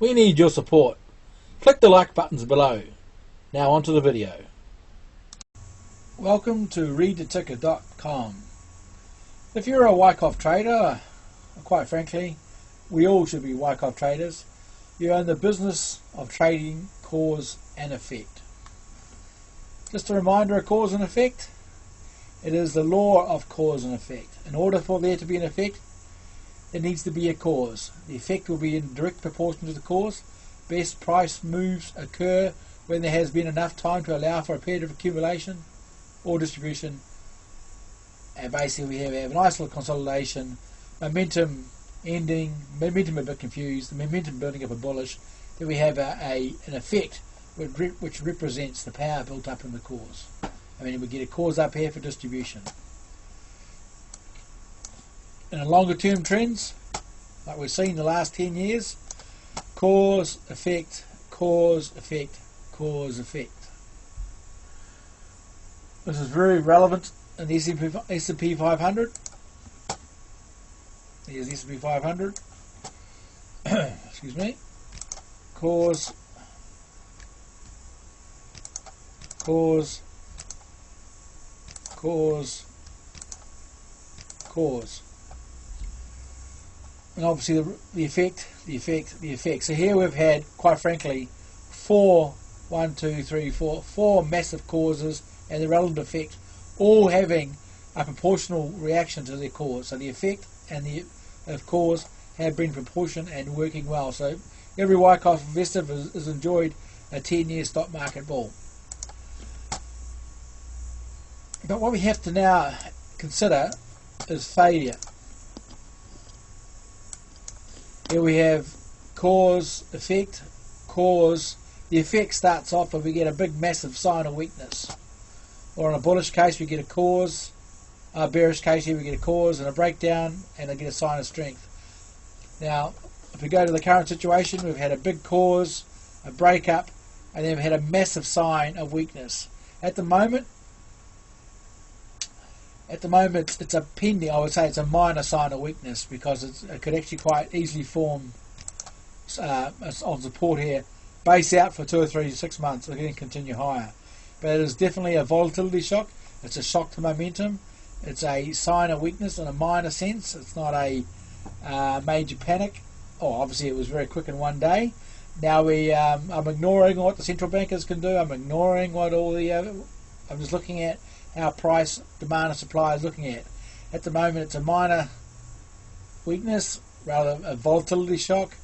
We need your support. Click the like buttons below. Now onto the video. Welcome to readtheticker.com. If you're a Wyckoff trader, quite frankly, we all should be Wyckoff traders. You own the business of trading cause and effect. Just a reminder of cause and effect. It is the law of cause and effect. In order for there to be an effect, there needs to be a cause. The effect will be in direct proportion to the cause. Best price moves occur when there has been enough time to allow for a period of accumulation or distribution. And basically we have a nice little consolidation, momentum ending, momentum a bit confused, the momentum building up a bullish. Then we have an effect which represents the power built up in the cause. I mean, we get a cause up here for distribution. In longer term trends, like we've seen the last 10 years, cause, effect, cause, effect, cause, effect. This is very relevant in the SP 500. Here's the SP 500. Excuse me. Cause, cause, cause, cause. And obviously the effect, the effect, the effect. So here we've had, quite frankly, four massive causes and the relative effect, all having a proportional reaction to their cause. So the effect and the cause have been proportion and working well. So every Wyckoff investor has enjoyed a 10-year stock market bull. But what we have to now consider is failure. Here we have cause, effect, cause. The effect starts off when we get a big massive sign of weakness. Or in a bullish case we get a cause, a bearish case here we get a cause and a breakdown and I get a sign of strength. Now if we go to the current situation, we've had a big cause, a breakup, and then we've had a massive sign of weakness. At the moment it's a pending, I would say it's a minor sign of weakness because it could actually quite easily form on support here, base out for 2 or 3 to 6 months and then continue higher. But it is definitely a volatility shock. It's a shock to momentum. It's a sign of weakness in a minor sense. It's not a major panic. Oh, obviously it was very quick in one day. Now I'm ignoring what the central bankers can do. I'm ignoring what all the I'm just looking at how price, demand and supply is looking at. At the moment it's a minor weakness, rather a volatility shock,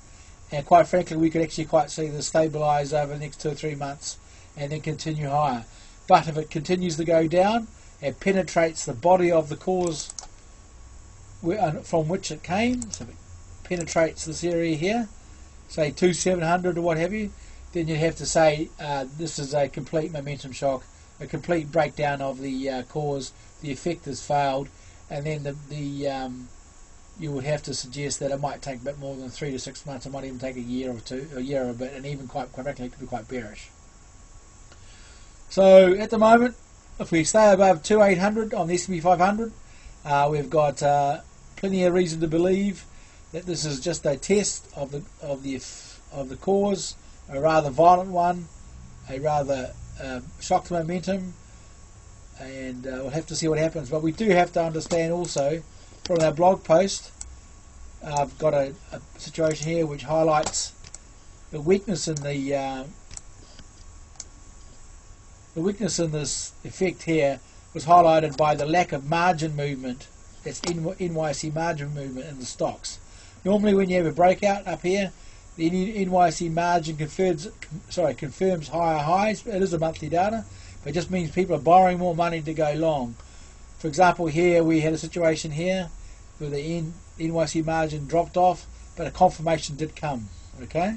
and quite frankly we could actually quite see this stabilise over the next 2 or 3 months and then continue higher. But if it continues to go down, it penetrates the body of the cause from which it came, so it penetrates this area here, say 2700 or what have you, then you have to say this is a complete momentum shock, a complete breakdown of the cause, the effect has failed, and then you would have to suggest that it might take a bit more than 3 to 6 months. It might even take a year or two, a year or a bit, and even quite frankly it could be quite bearish. So at the moment, if we stay above 2800 on the SP 500, we've got plenty of reason to believe that this is just a test of the cause, a rather violent one, a rather shock to momentum, and we'll have to see what happens. But we do have to understand also from our blog post, I've got a situation here which highlights the weakness in this effect here was highlighted by the lack of margin movement. That's NYC margin movement in the stocks. Normally when you have a breakout up here, the NYC margin confirms higher highs. It is a monthly data, but it just means people are borrowing more money to go long. For example, here we had a situation here where the NYC margin dropped off, but a confirmation did come. Okay,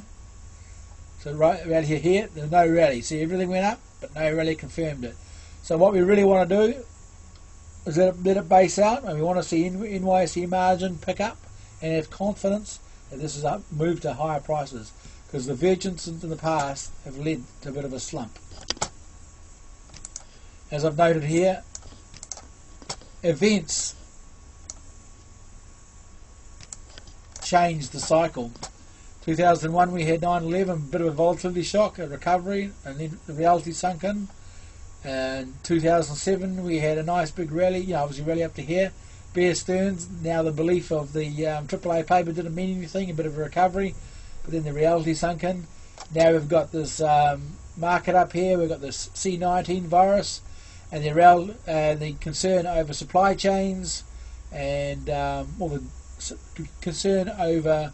so right around here there's no rally. See, everything went up, but no rally confirmed it. So what we really want to do is let it base out, and we want to see NYC margin pick up and have confidence that this is up, move to higher prices, because the divergence in the past have led to a bit of a slump. As I've noted here, events change the cycle 2001 we had 9/11, bit of a volatility shock, a recovery, and then the reality sunk in. And 2007 we had a nice big rally, you know, obviously rally up to here. Bear Stearns, now the belief of the AAA paper didn't mean anything, a bit of a recovery, but then the reality sunk in. Now we've got this market up here, we've got this C19 virus, and the concern over supply chains, and the concern over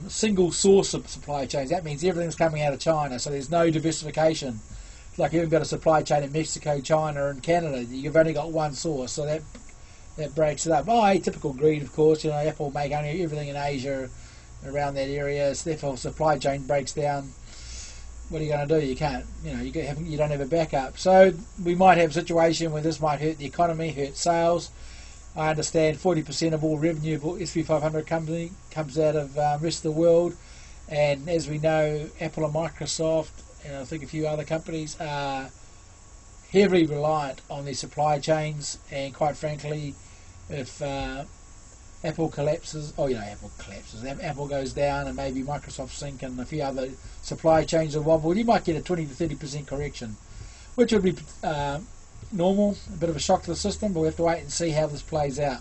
single source of supply chains. That means everything's coming out of China, so there's no diversification. It's like you've got a supply chain in Mexico, China, and Canada. You've only got one source, so that breaks it up. Typical greed, of course. You know, Apple make only everything in Asia, around that area. So therefore, supply chain breaks down. What are you going to do? You can't. You know, you don't have a backup. So we might have a situation where this might hurt the economy, hurt sales. I understand 40% of all revenue for SP500 company comes out of rest of the world, and as we know, Apple and Microsoft, and I think a few other companies are heavily reliant on their supply chains. And quite frankly, if Apple collapses, Apple goes down, and maybe Microsoft sink, and a few other supply chains will wobble, you might get a 20 to 30% correction, which would be normal, a bit of a shock to the system, but we have to wait and see how this plays out.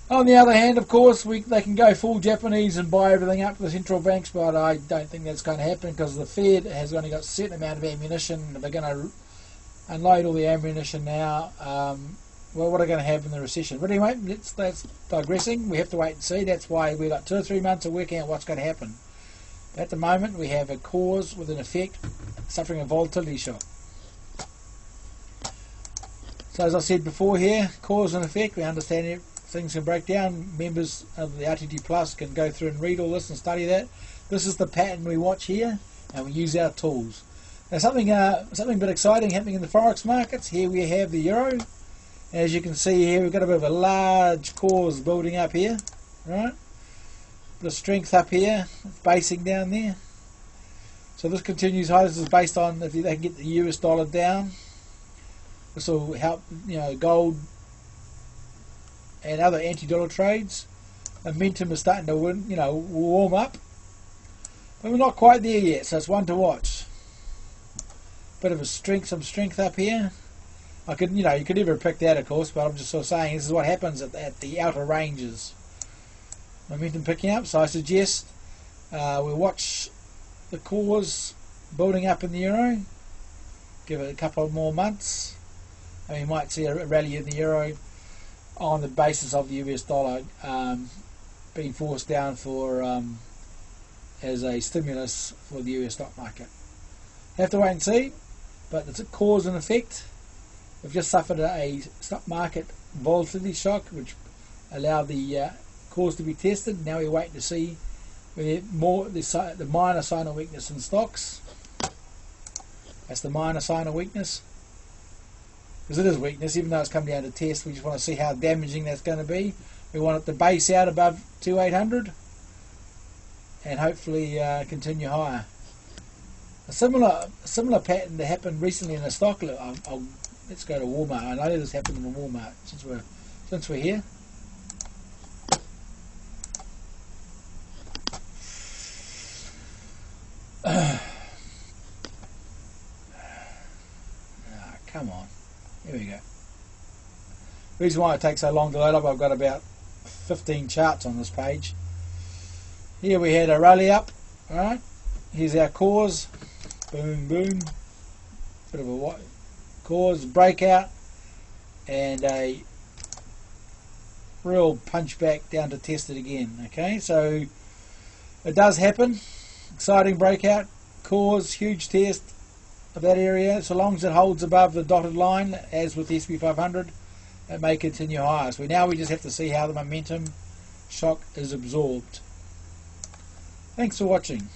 On the other hand, of course, they can go full Japanese and buy everything up, the central banks, but I don't think that's going to happen, because the Fed has only got a certain amount of ammunition. They're going to unload all the ammunition now. Well, what are they going to have in the recession? But anyway, that's digressing. We have to wait and see. That's why we've got 2 or 3 months of working out what's going to happen. At the moment, we have a cause with an effect, suffering a volatility shock. So as I said before here, cause and effect, we understand it, things can break down. Members of the RTT Plus can go through and read all this and study that. This is the pattern we watch here, and we use our tools. Now something a bit exciting happening in the Forex markets. Here we have the euro. As you can see here, we've got a bit of a large cause building up here, right? The strength up here, basing down there. So this continues high. This is based on if they can get the US dollar down. This will help, you know, gold and other anti-dollar trades. Momentum is starting to warm up, but we're not quite there yet. So it's one to watch. Bit of some strength up here. You could never pick that, of course, but I'm just sort of saying this is what happens at the outer ranges. Momentum picking up, so I suggest we watch the cause building up in the euro. Give it a couple more months. And we might see a rally in the euro on the basis of the US dollar being forced down as a stimulus for the US stock market. Have to wait and see, but it's a cause and effect. We've just suffered a stock market volatility shock, which allowed the cause to be tested. Now we're waiting to see the minor sign of weakness in stocks. That's the minor sign of weakness. Because it is weakness, even though it's come down to test. We just want to see how damaging that's going to be. We want it to base out above 2800 and hopefully continue higher. A similar pattern that happened recently in the stock. Let's go to Walmart. I know this happened in Walmart since we're here. Come on. Here we go. The reason why it takes so long to load up, I've got about 15 charts on this page. Here we had a rally up. Alright. Here's our cause. Boom, boom. Bit of a cause, breakout, and a real punch back down to test it again. Okay, so it does happen. Exciting breakout, cause, huge test of that area. So long as it holds above the dotted line, as with the SP500, it may continue higher. So now we just have to see how the momentum shock is absorbed. Thanks for watching.